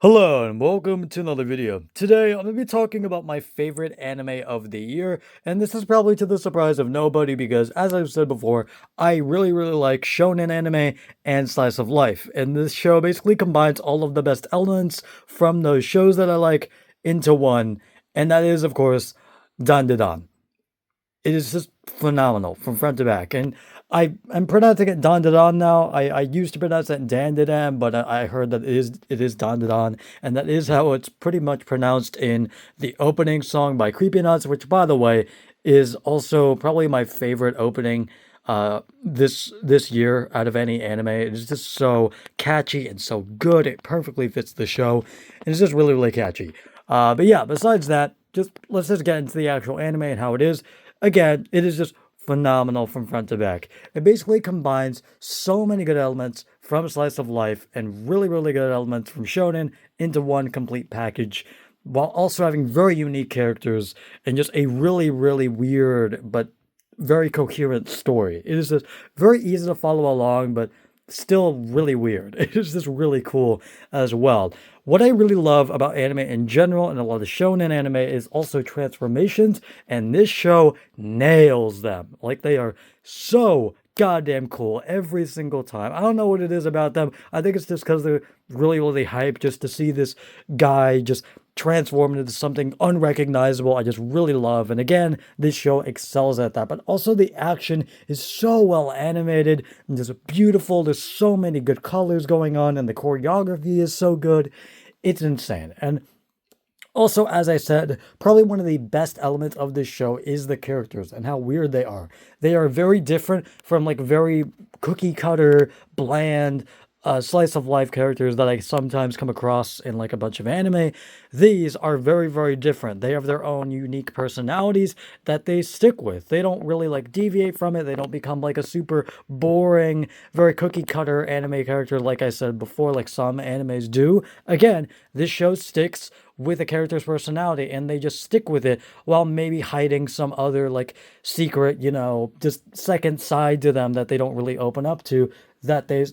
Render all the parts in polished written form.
Hello and welcome to another video. Today I'm going to be talking about my favorite anime of the year, and this is probably to the surprise of nobody because as I've said before, I really like shonen anime and slice of life, and this show basically combines all of the best elements from those shows that I like into one, and that is of course Dandadan. It is just phenomenal from front to back, and I'm pronouncing it Dandadan now. I used to pronounce it Dandadan, but I heard that it is Dandadan, and that is how it's pretty much pronounced in the opening song by Creepy Nuts, which by the way is also probably my favorite opening this year out of any anime. It is just so catchy and so good. It perfectly fits the show, and it's just really catchy. But yeah, besides that, just let's just get into the actual anime and how it is. Again, it is just phenomenal from front to back. It basically combines so many good elements from Slice of Life and really good elements from Shonen into one complete package, while also having very unique characters and just a really weird but very coherent story. It is just very easy to follow along, but still really weird. It is just really cool as well. What I really love about anime in general and a lot of shonen anime is also transformations, and this show nails them. Like they are so goddamn cool every single time. I don't know what it is about them. I think it's just because they're really hyped just to see this guy just transform into something unrecognizable. I just really love. And again, this show excels at that. But also the action is so well animated and just beautiful. There's so many good colors going on, and the choreography is so good. It's insane. And also, as I said, probably one of the best elements of this show is the characters and how weird they are. They are very different from like very cookie cutter, bland, slice of life characters that I sometimes come across in like a bunch of anime. These are very different. They have their own unique personalities that they stick with. They don't really like deviate from it. They don't become like a super boring, very cookie cutter anime character like I said before, like some animes do. Again, this show sticks with a character's personality and they just stick with it while maybe hiding some other like secret, just second side to them that they don't really open up to, that they,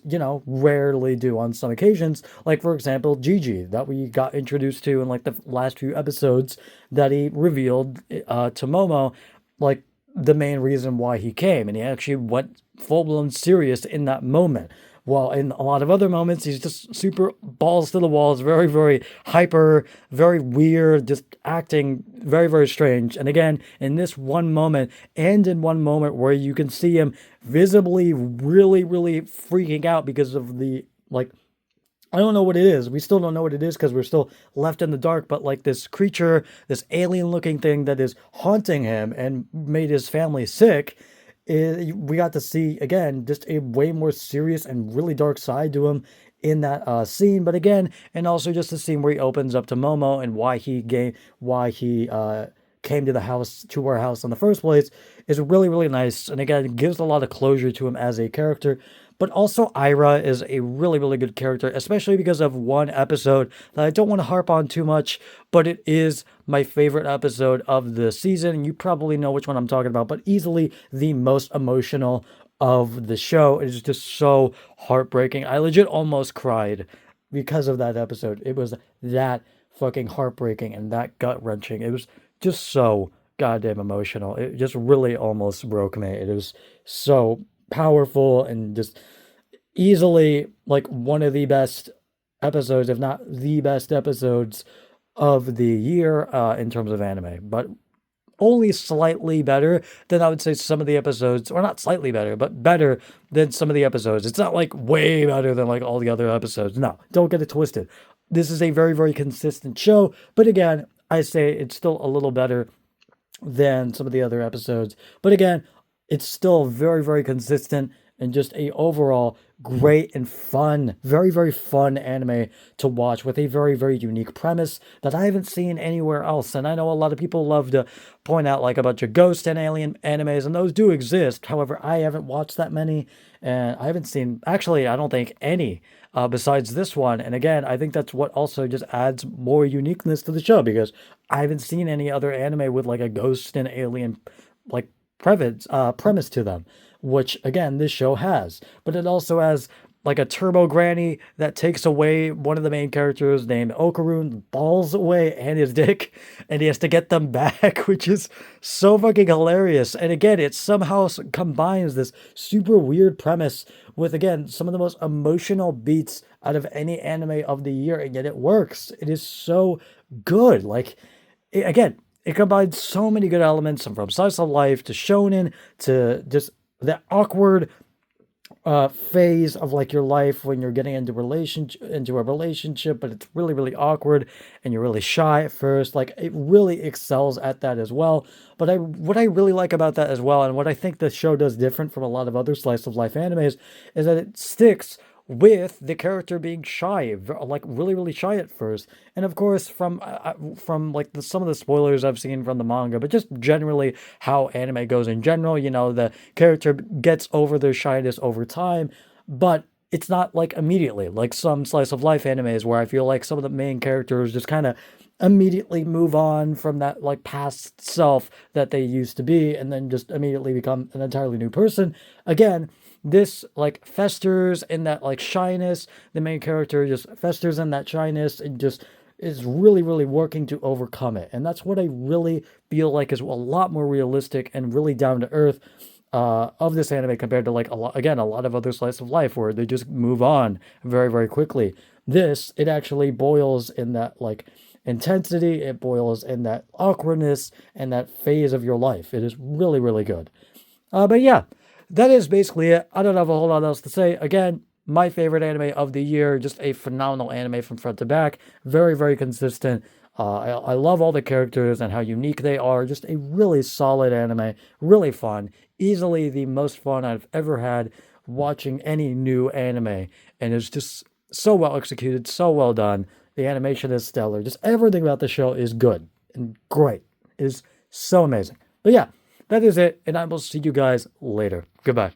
rarely do on some occasions. Like, for example, Gigi, that we got introduced to in like the last few episodes, that he revealed to Momo, like the main reason why he came. And he actually went full blown serious in that moment. While in a lot of other moments, he's just super balls to the walls, very hyper, very weird, just acting very strange. And again, in this one moment, and in one moment where you can see him visibly really freaking out because of the, like, I don't know what it is. We still don't know what it is because we're still left in the dark. But like this creature, this alien looking thing that is haunting him and made his family sick, we got to see again just a way more serious and really dark side to him in that scene. But again, and also just the scene where he opens up to Momo and why he came to the house, to our house in the first place, is really nice. And again, it gives a lot of closure to him as a character. But also, Ira is a really good character, especially because of one episode that I don't want to harp on too much, but it is my favorite episode of the season. You probably know which one I'm talking about, but easily the most emotional of the show. It is just so heartbreaking. I legit almost cried because of that episode. It was that fucking heartbreaking and that gut wrenching. It was just so goddamn emotional. It just really almost broke me. It was so powerful and just easily like one of the best episodes, if not the best episodes of the year in terms of anime, but only slightly better than I would say some of the episodes, or not slightly better, but better than some of the episodes. It's not like way better than like all the other episodes. No, don't get it twisted. This is a very consistent show, but again, I say it's still a little better than some of the other episodes. But again, it's still very consistent and just a overall great and fun, very fun anime to watch with a very unique premise that I haven't seen anywhere else. And I know a lot of people love to point out like a bunch of ghost and alien animes, and those do exist. However, I haven't watched that many, and I haven't seen, actually, I don't think any besides this one. And again, I think that's what also just adds more uniqueness to the show, because I haven't seen any other anime with like a ghost and alien like premise to them, which again this show has. But it also has like a turbo granny that takes away one of the main characters named Okarun balls away and his dick, and he has to get them back, which is so fucking hilarious. And again, it somehow combines this super weird premise with, again, some of the most emotional beats out of any anime of the year, and yet it works. It is so good. Like, again, it combines so many good elements from slice of life to shonen to just the awkward phase of like your life when you're getting into a relationship, but it's really really awkward and you're really shy at first. Like it really excels at that as well. But what I really like about that as well, and what I think the show does different from a lot of other slice of life animes, is that it sticks with the character being shy, like really really shy at first. And of course, from like some of the spoilers I've seen from the manga, but just generally how anime goes in general, the character gets over their shyness over time, but it's not like immediately, like some slice of life animes where I feel like some of the main characters just kind of immediately move on from that like past self that they used to be and then just immediately become an entirely new person. Again, this like festers in that like shyness. The main character just festers in that shyness and just is really really working to overcome it, and that's what I really feel like is a lot more realistic and really down to earth of this anime compared to like a lot of other slice of life where they just move on very very quickly. This, it actually boils in that like intensity, it boils in that awkwardness and that phase of your life. It is really really good. But yeah, that is basically it. I don't have a whole lot else to say. Again, my favorite anime of the year, just a phenomenal anime from front to back. Very, very consistent. I love all the characters and how unique they are. Just a really solid anime. Really fun. Easily the most fun I've ever had watching any new anime. And it's just so well executed, so well done. The animation is stellar. Just everything about the show is good and great. It is so amazing. But yeah, that is it, and I will see you guys later. Goodbye.